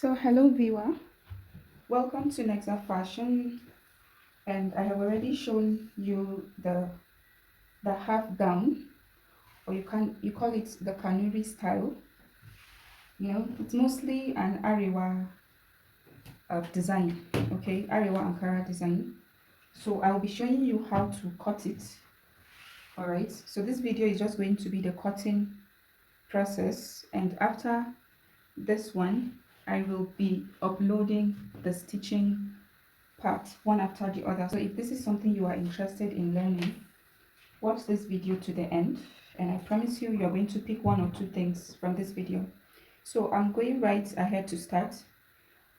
So hello viewer, welcome to Nexa Fashion, and I have already shown you the half gown, or you call it the Kanuri style. It's mostly an Arewa design, okay, Arewa Ankara design. So I'll be showing you how to cut it. All right, so this video is just going to be the cutting process, and after this one I will be uploading the stitching part one after the other. So if this is something you are interested in learning, watch this video to the end, and I promise you, you're going to pick one or two things from this video. So I'm going right ahead to start.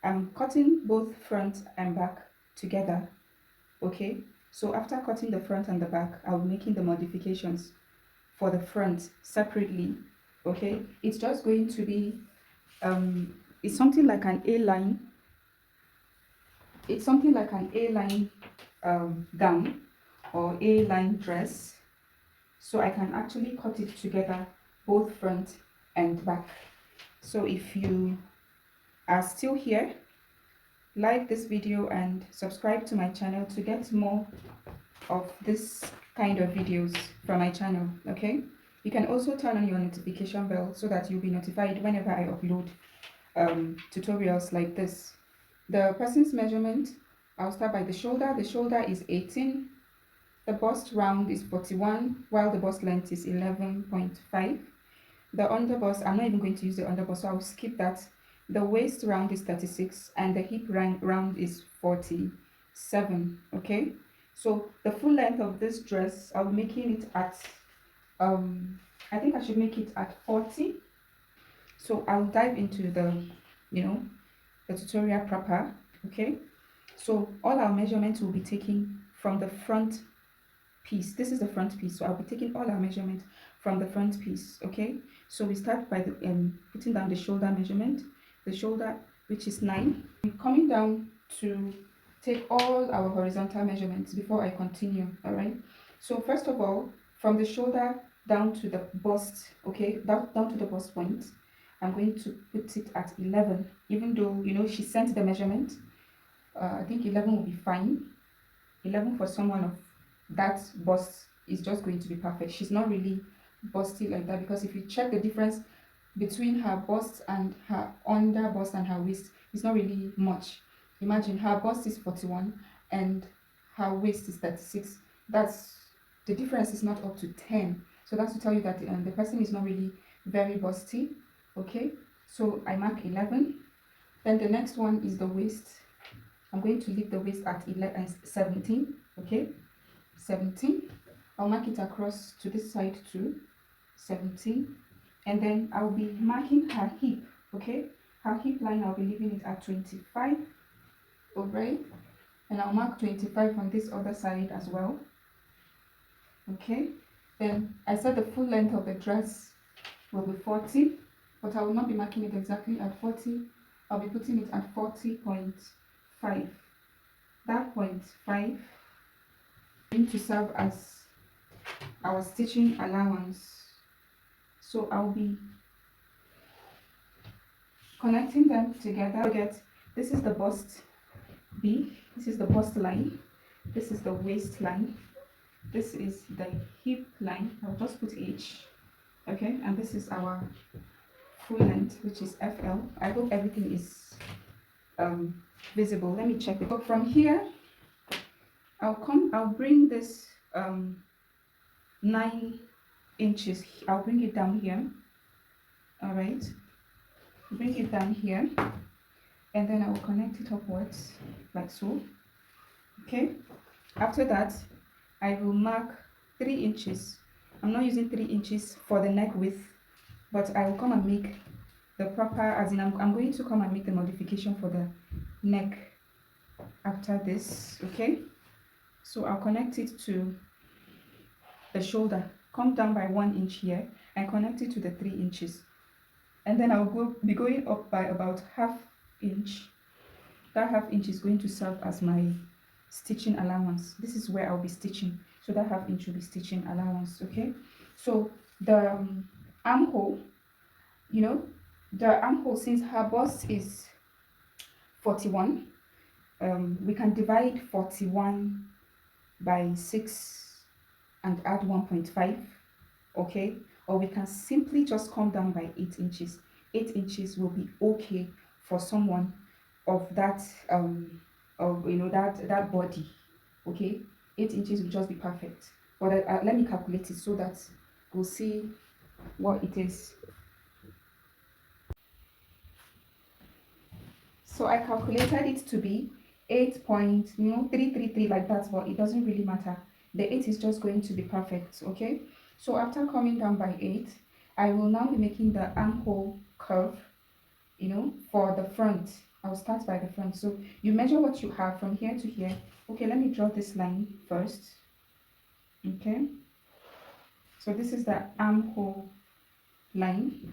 I'm cutting both front and back together, okay? So after cutting the front and the back, I'll be making the modifications for the front separately, okay? It's just going to be it's something like an A-line. It's something like an A-line gown or A-line dress, so I can actually cut it together, both front and back. So if you are still here, like this video and subscribe to my channel to get more of this kind of videos from my channel. Okay, you can also turn on your notification bell so that you'll be notified whenever I upload tutorials like this. The person's measurement, I'll start by the shoulder. The shoulder is 18. The bust round is 41, while the bust length is 11.5. The underbust, I'm not even going to use the underbust, so I'll skip that. The waist round is 36, and the hip round is 47. Okay, so the full length of this dress, I'll be making it at I think I should make it at 40. So I'll dive into the the tutorial proper. Okay, so all our measurements will be taken from the front piece. This is the front piece, so I'll be taking all our measurements from the front piece. Okay, so we start by the putting down the shoulder measurement, the shoulder, which is 9. I'm coming down to take all our horizontal measurements before I continue. All right, so first of all, from the shoulder down to the bust, okay, down to the bust point, I'm going to put it at 11, even though she sent the measurement. I think 11 will be fine. 11 for someone of that bust is just going to be perfect. She's not really busty like that, because if you check the difference between her bust and her under bust and her waist, it's not really much. Imagine her bust is 41 and her waist is 36. That's the difference is not up to 10. So that's to tell you that the person is not really very busty. Okay, so I mark 11. Then the next one is the waist. I'm going to leave the waist at 17. Okay, 17. I'll mark it across to this side too, 17. And then I'll be marking her hip. Okay, her hip line, I'll be leaving it at 25. Alright, and I'll mark 25 on this other side as well. Okay, then I said the full length of the dress will be 40, but I will not be marking it exactly at 40. I'll be putting it at 40.5. That 0.5 going to serve as our stitching allowance. So I'll be connecting them together. Forget, this is the bust B, this is the bust line, this is the waist line, this is the hip line. I'll just put H. Okay, and this is our full length, which is FL. I hope everything is visible. Let me check it. So from here, I'll bring this 9 inches. I'll bring it down here. All right, bring it down here, and then I will connect it upwards like so. Okay, after that I will mark 3 inches. I'm not using 3 inches for the neck width, but I will come and make the proper, as in I'm going to come and make the modification for the neck after this. Okay, so I'll connect it to the shoulder, come down by 1 inch here and connect it to the 3 inches, and then I'll be going up by about ½ inch. That ½ inch is going to serve as my stitching allowance. This is where I'll be stitching, so that ½ inch will be stitching allowance. Okay, so the armhole, the armhole, since her bust is 41. We can divide 41 by 6 and add 1.5, okay? Or we can simply just come down by 8 inches. 8 inches will be okay for someone of that of that body, okay? 8 inches will just be perfect. But let me calculate it so that we'll see what it is. So I calculated it to be 8.333 like that, but it doesn't really matter. The 8 is just going to be perfect, okay? So after coming down by 8, I will now be making the armhole curve, for the front. I'll start by the front. So you measure what you have from here to here. Okay, let me draw this line first. Okay. So this is the armhole line.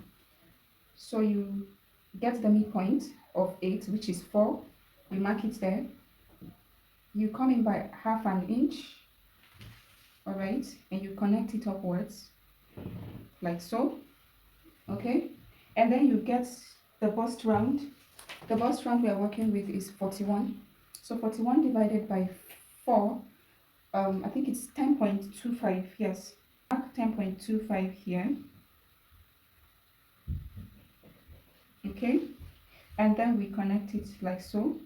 So you get the midpoint of 8, which is 4. You mark it there. You come in by half an inch, all right, and you connect it upwards like so, okay, and then you get the bust round. The bust round we are working with is 41. So 41 divided by 4, I think it's 10.25. Yes, mark 10.25 here, okay, and then we connect it like so.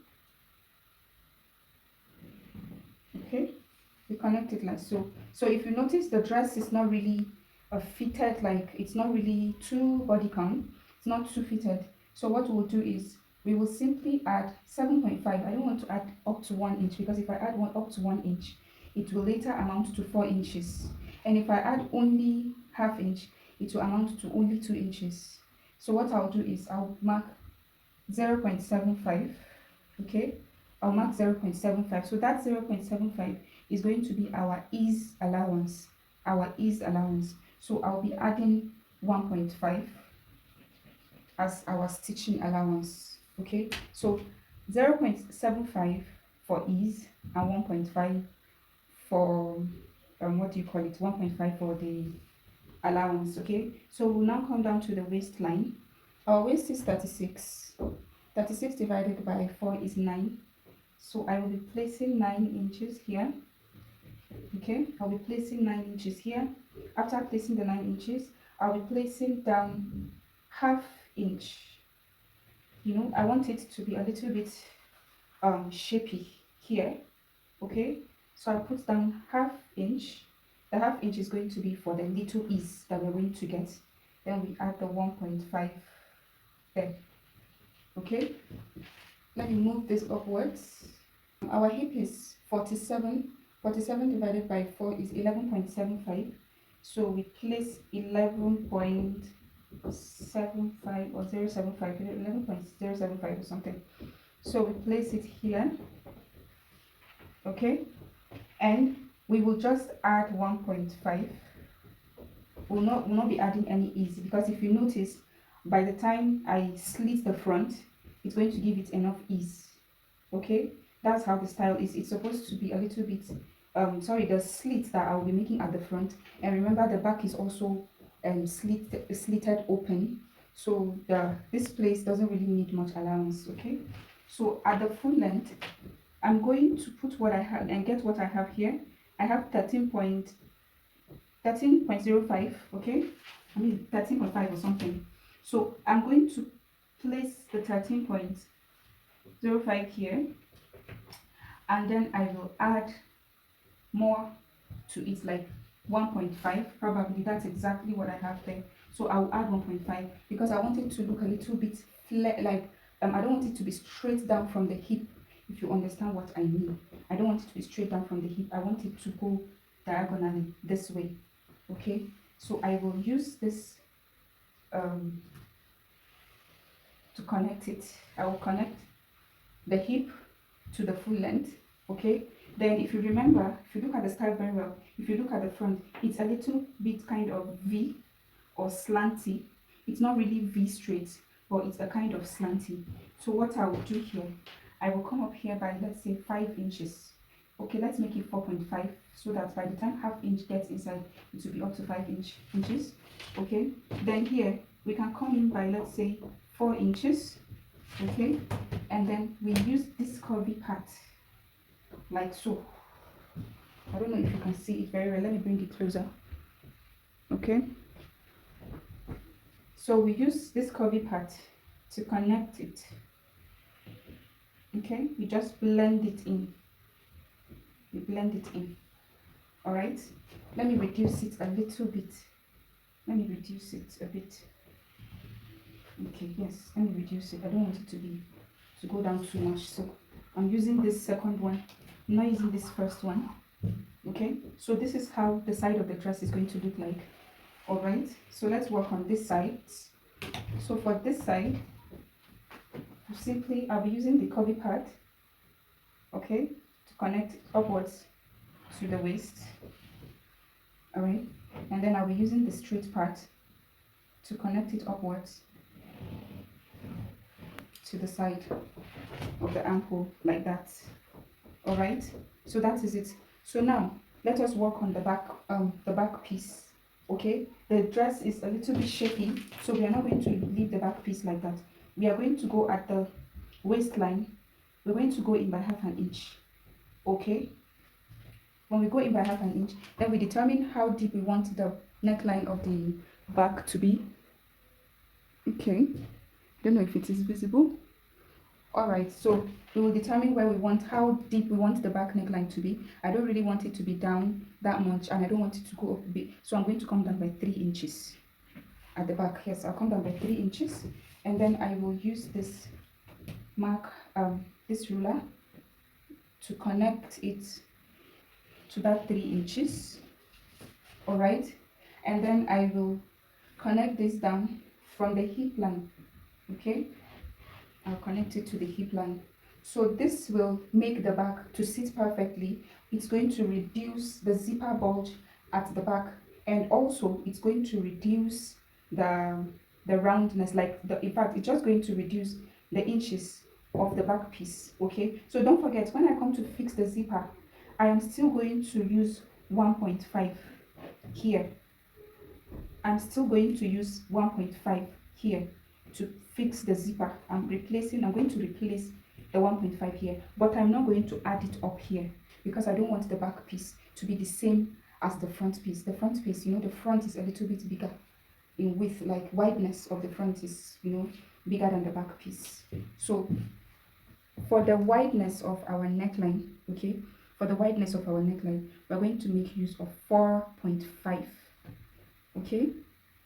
Okay, we connect it like so. So if you notice, the dress is not really fitted, like it's not really too bodycon, it's not too fitted. So what we'll do is we will simply add 7.5. I don't want to add up to 1 inch, because if I add up to 1 inch, it will later amount to 4 inches. And if I add only half inch, it will amount to only 2 inches. So what I'll do is I'll mark 0.75, okay? I'll mark 0.75. So that 0.75 is going to be our ease allowance. So I'll be adding 1.5 as our stitching allowance. Okay, so 0.75 for ease and 1.5 for what do you call it? 1.5 for the allowance. Okay, so we'll now come down to the waistline. Our waist is 36. 36 divided by 4 is 9. So I will be placing 9 inches here. Okay, I'll be placing 9 inches here. After placing the 9 inches, I'll be placing down half inch. I want it to be a little bit shapy here. Okay, so I put down half inch. The half inch is going to be for the little ease that we're going to get. Then we add the 1.5 there. Okay, let me move this upwards. Our hip is 47. 47 divided by 4 is 11.75. So we place 11.75 or 0.75, 11.075 or something. So we place it here, okay, and we will just add 1.5. We'll not be adding any ease, because if you notice, by the time I slit the front, it's going to give it enough ease. Okay, that's how the style is. It's supposed to be a little bit the slit that I'll be making at the front, and remember the back is also slitted open, so this place doesn't really need much allowance. Okay, so at the full length, I'm going to put what I have and get what I have here. I have 13.05. Okay, I mean 13.5 or something. So I'm going to place the 13.05 here, and then I will add more to it, like 1.5 probably. That's exactly what I have there. So I'll add 1.5 because I want it to look a little bit flat, like I don't want it to be straight down from the hip, if you understand what I mean. I don't want it to be straight down from the hip. I want it to go diagonally this way. Okay, so I will use this to connect it. I will connect the hip to the full length. Okay, then if you remember, if you look at the style very well, if you look at the front, it's a little bit kind of V or slanty. It's not really V straight, but it's a kind of slanty. So what I will do here, I will come up here by, let's say, 5 inches. Okay, let's make it 4.5, so that by the time half inch gets inside, it will be up to 5 inches. Okay, then here we can come in by, let's say, 4 inches. Okay, and then we use this curvy part like so. I don't know if you can see it very well. Let me bring it closer. Okay, so we use this curvy part to connect it. Okay, we just blend it in. We blend it in. All right, let me reduce it a little bit. Let me reduce it a bit. Okay, yes, let me reduce it. I don't want it to go down too much, so I'm using this second one. I'm not using this first one. Okay, so this is how the side of the dress is going to look like. All right, so let's work on this side. So for this side, simply I'll be using the curvy part, okay, to connect upwards to the waist. All right, and then I'll be using the straight part to connect it upwards to the side of the armhole like that. All right, so that is it. So now let us work on the back piece. Okay, the dress is a little bit shaky, so we are not going to leave the back piece like that. We are going to go at the waistline. We're going to go in by half an inch. Okay, when we go in by half an inch, then we determine how deep we want the neckline of the back to be. Okay, don't know if it is visible. All right, so we will determine where we want, how deep we want the back neckline to be. I don't really want it to be down that much, and I don't want it to go up a bit, so I'm going to come down by 3 inches at the back. Yes, I'll come down by 3 inches, and then I will use this this ruler to connect it to that 3 inches. All right, and then I will connect this down from the hip line. Okay, I'll connect it to the hip line. So this will make the back to sit perfectly. It's going to reduce the zipper bulge at the back, and also it's going to reduce the roundness, in fact it's just going to reduce the inches of the back piece. Okay, so don't forget, when I come to fix the zipper, I am still going to use 1.5 here. I'm still going to use 1.5 here to fix the zipper. I'm going to replace the 1.5 here, but I'm not going to add it up here because I don't want the back piece to be the same as the front piece. The front piece, the front is a little bit bigger in width, like wideness of the front is, bigger than the back piece. So for the wideness of our neckline, okay, for the wideness of our neckline, we're going to make use of 4.5. Okay,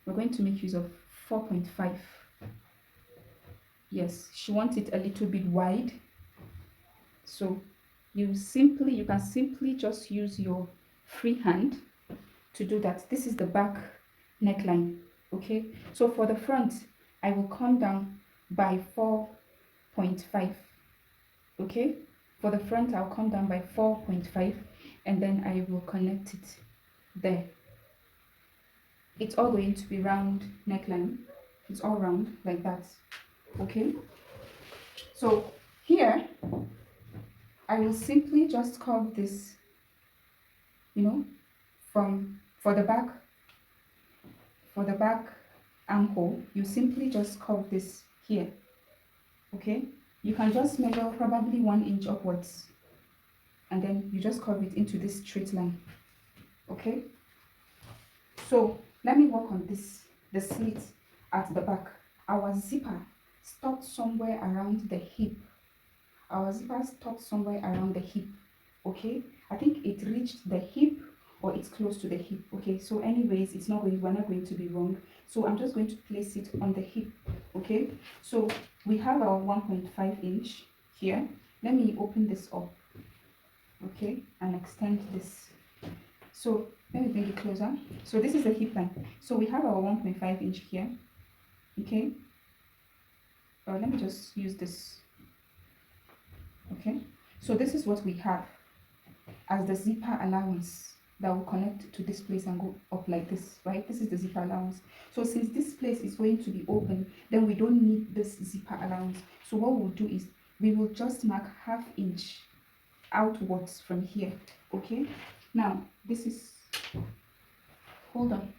we're going to make use of 4.5. Yes, she wants it a little bit wide, so you can simply just use your free hand to do that. This is the back neckline. Okay, so for the front, I will come down by 4.5. okay, for the front I'll come down by 4.5, and then I will connect it there. It's all going to be round neckline. It's all round like that. Okay, so here I will simply just curve this, for the back armhole, you simply just curve this here. Okay, you can just measure probably 1 inch upwards, and then you just curve it into this straight line. Okay, so let me work on this, the slit at the back. Our zipper stopped somewhere around the hip. Okay, I think it reached the hip, or it's close to the hip. Okay, so anyways, we're not going to be wrong, so I'm just going to place it on the hip. Okay, so we have our 1.5 inch here. Let me open this up, okay, and extend this. So let me bring it closer. So this is the hip line. So we have our 1.5 inch here. Okay, let me just use this. Okay, so this is what we have as the zipper allowance that will connect to this place and go up like this, right? This is the zipper allowance. So since this place is going to be open, then we don't need this zipper allowance. So what we'll do is we will just mark ½ inch outwards from here. Okay, now this is, hold on.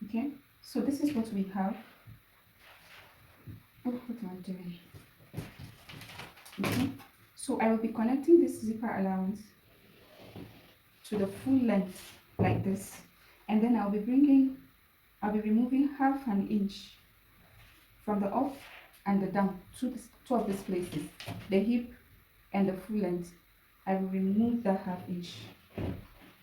Okay, so this is what we have. Oh, what am I doing? Okay, so I will be connecting this zipper allowance to the full length like this, and then I'll be removing half an inch from the up and the down, two of these places, the hip and the full length. I will remove that half inch,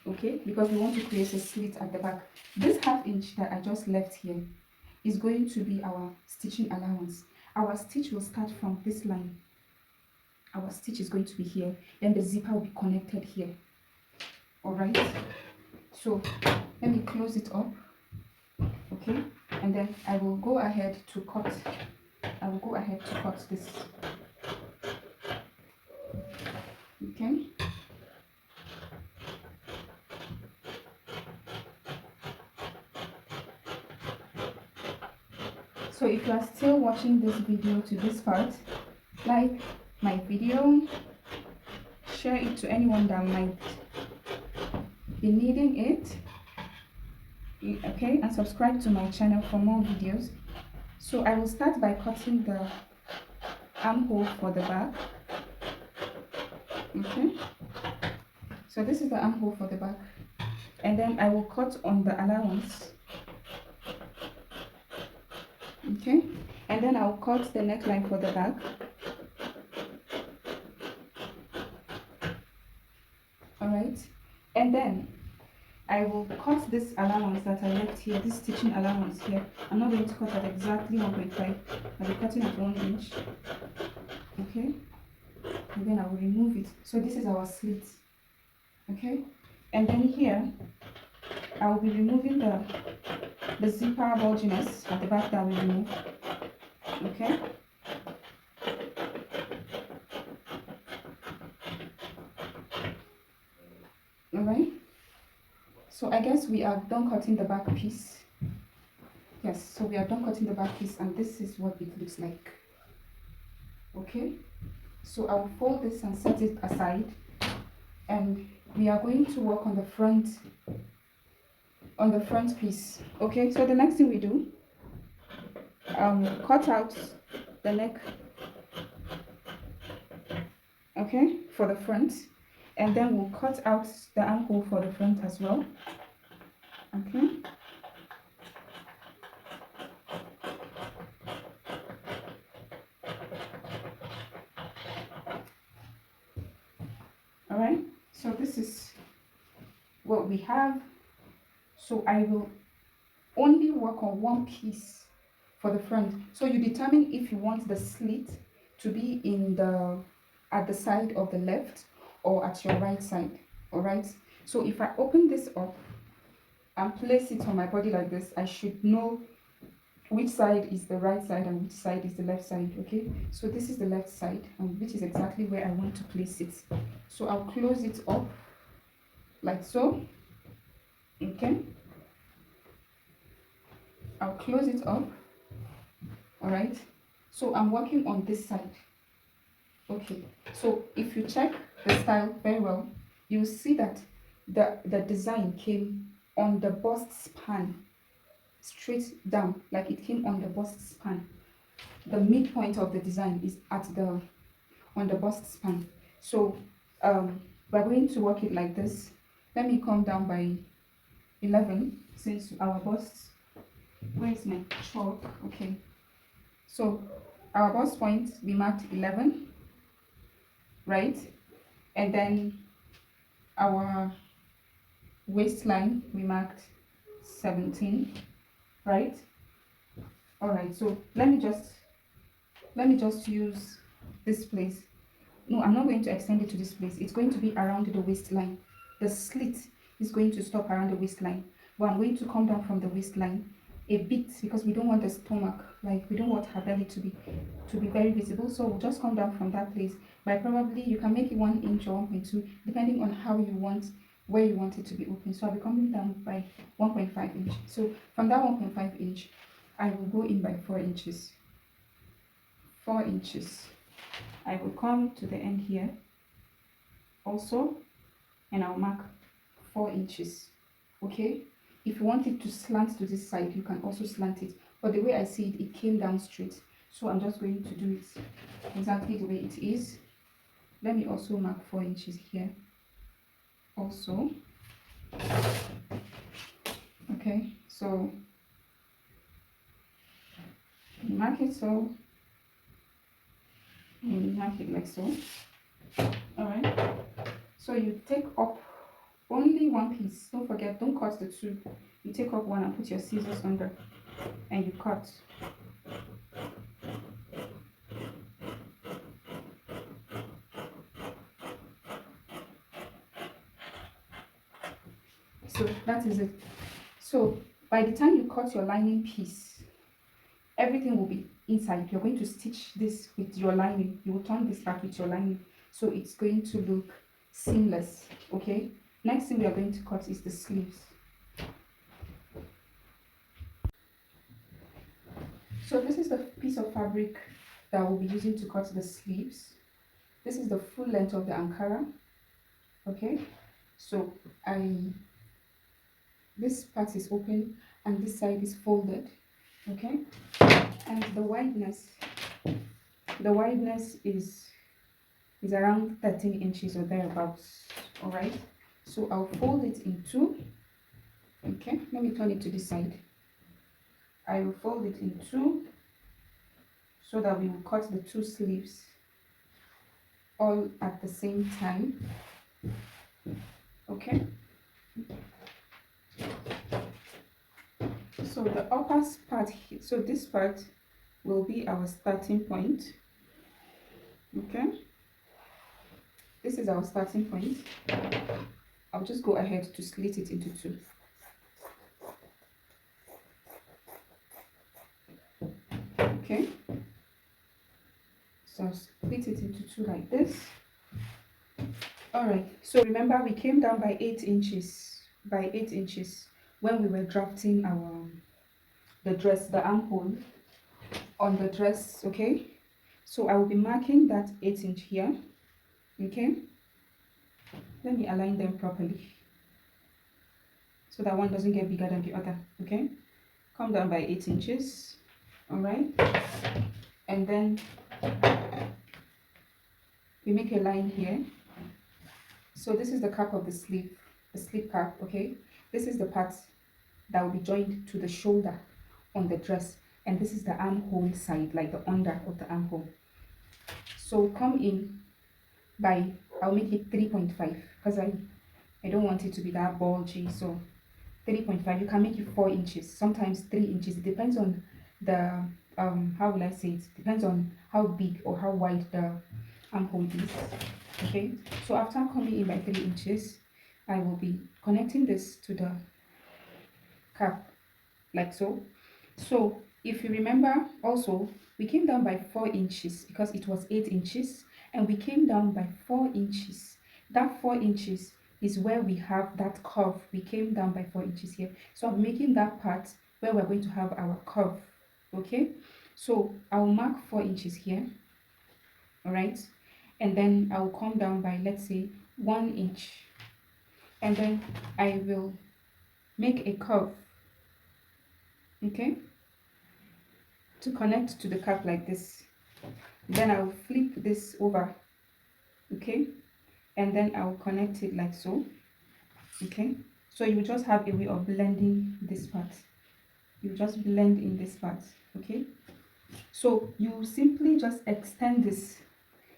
okay, because we want to create a slit at the back. This half inch that I just left here is going to be our stitching allowance. Our stitch will start from this line. Our stitch is going to be here, then the zipper will be connected here. All right, so let me close it up, okay, and then I will go ahead to cut this, okay. So if you are still watching this video to this part, like my video, share it to anyone that might be needing it, okay, and subscribe to my channel for more videos. So I will start by cutting the armhole for the back, okay. So this is the armhole for the back, and then I will cut on the allowance, okay, and then I'll cut the neckline for the back, all right, and then I will cut this allowance that I left here, this stitching allowance here. I'm not going to cut at exactly 1.5. I'll be cutting at 1 inch, okay, and then I will remove it. So this is our slit, okay, and then here I will be removing the zipper bulginess at the back that we remove, okay. All right, so I guess we are done cutting the back piece. Yes, so we are done cutting the back piece, and this is what it looks like, okay. So I'll fold this and set it aside, and we are going to work on the front piece, okay. So the next thing we do, cut out the neck, okay, for the front, and then we'll cut out the armhole for the front as well, okay. All right, so this is what we have. So I will only work on one piece for the front. So you determine if you want the slit to be at the side of the left or at your right side. All right, so if I open this up and place it on my body like this, I should know which side is the right side and which side is the left side, okay. So this is the left side, and which is exactly where I want to place it. So I'll close it up like so, okay. I'll close it up, all right. So I'm working on this side, okay. So if you check the style very well, you'll see that the design came on the bust span, straight down, like it came on the bust span. The midpoint of the design is on the bust span. So we're going to work it like this. Let me come down by 11, since our bust, where is my chalk? Okay, so our bust point, we marked 11, right, and then our waistline, we marked 17, right. All right, so let me just use this place. No, I'm not going to extend it to this place. It's going to be around the waistline. The slit is going to stop around the waistline, but I'm going to come down from the waistline a bit, because we don't want the stomach, like we don't want her belly to be very visible. So we'll just come down from that place by, probably you can make it 1 inch or 1.2, depending on how you want, where you want it to be open. So I'll be coming down by 1.5 inch. So from that 1.5 inch, I will go in by 4 inches. 4 inches. I will come to the end here also, and I'll mark 4 inches, okay. If you want it to slant to this side, you can also slant it, but the way I see it, it came down straight. So I'm just going to do it exactly the way it is. let me also mark 4 inches here also. Okay, so you mark it so, and you mark it like so. All right, so you take up only one piece. Don't forget, don't cut the two. You take up one and put your scissors under and you cut. So that is it. So by the time you cut your lining piece, everything will be inside. You're going to stitch this with your lining. You will turn this back with your lining, so it's going to look seamless. Okay, next thing we are going to cut is the sleeves. So this is the piece of fabric that we'll be using to cut the sleeves. This is the full length of the Ankara. Okay, so this part is open and this side is folded. Okay, and the wideness is around 13 inches or thereabouts. All right, so I'll fold it in two. Okay, let me turn it to this side. I will fold it in two so that we will cut the two sleeves all at the same time. Okay, so the upper part, so this part will be our starting point. Okay, this is our starting point. I'll just go ahead to split it into two. Okay, so split it into two like this. All right, so remember we came down by 8 inches when we were drafting the dress, the armhole on the dress. Okay, so I will be marking that 8 inch here. Okay, let me align them properly so that one doesn't get bigger than the other. Okay, come down by 8 inches. All right, and then we make a line here. So this is the cap of the sleeve cap. Okay, this is the part that will be joined to the shoulder on the dress, and this is the armhole side, like the under of the armhole. So come in by, I'll make it 3.5 because I don't want it to be that bulgy. So 3.5, you can make it 4 inches, sometimes 3 inches. It depends on the how will I say it, depends on how big or how wide the armhole is. Okay, so after coming in by 3 inches, I will be connecting this to the cap like so. So if you remember also, we came down by 4 inches because it was 8 inches, and we came down by 4 inches. That 4 inches is where we have that curve. We came down by 4 inches here, so I'm making that part where we're going to have our curve. Okay, so I'll mark 4 inches here. All right, and then I'll come down by, let's say, 1 inch, and then I will make a curve, okay, to connect to the cap like this. Then I'll flip this over, okay, and then I'll connect it like so. Okay, so you just have a way of blending this part. You just blend in this part. Okay, so you simply just extend this.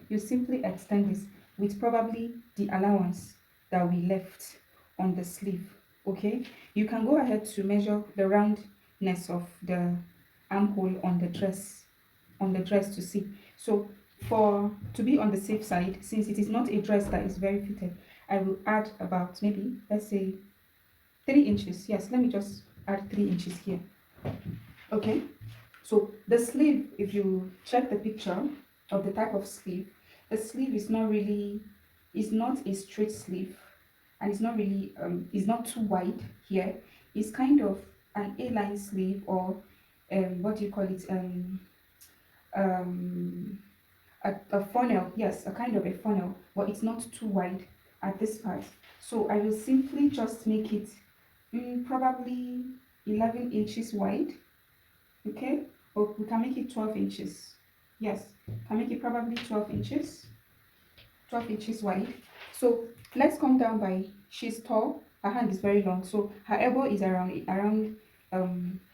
You simply extend this with probably the allowance that we left on the sleeve. Okay, you can go ahead to measure the roundness of the armhole on the dress to see. So to be on the safe side, since it is not a dress that is very fitted, I will add about, maybe let's say 3 inches. Yes, let me just add 3 inches here. Okay, so the sleeve, if you check the picture of the type of sleeve, the sleeve is not a straight sleeve, and it's not really it's not too wide here. It's kind of an A-line sleeve, or what do you call it, a funnel. Yes, a kind of a funnel, but it's not too wide at this part. So I will simply just make it probably 11 inches wide. Okay, or we can make it 12 inches. Yes, can make it probably 12 inches. 12 inches wide. So let's come down by, she's tall, her hand is very long, so her elbow is around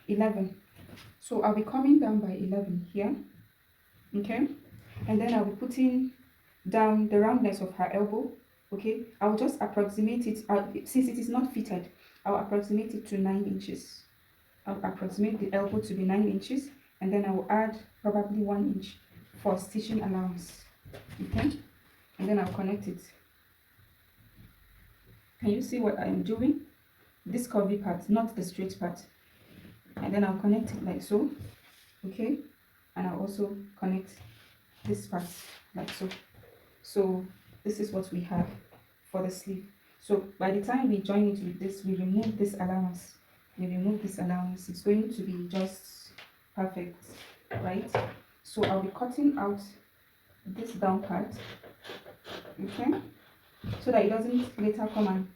11. So I'll be coming down by 11 here, okay, and then I'll be putting down the roundness of her elbow. Okay, I'll just approximate it, since it is not fitted, I'll approximate it to 9 inches. I'll approximate the elbow to be 9 inches, and then I will add probably 1 inch for stitching allowance. Okay, and then I'll connect it. Can you see what I'm doing? This curvy part, not the straight part. And then I'll connect it like so. Okay, and I'll also connect this part like so. So this is what we have for the sleeve. So by the time we join it with this, we remove this allowance. It's going to be just perfect, right? So I'll be cutting out this down part, okay, so that it doesn't later come and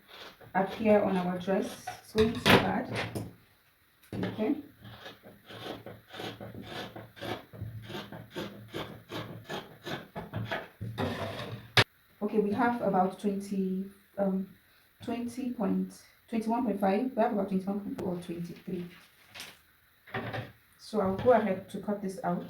appear on our dress. It's going to be bad, okay. Okay, we have about 21.5. We have about 21.4 or 23. So I'll go ahead to cut this out.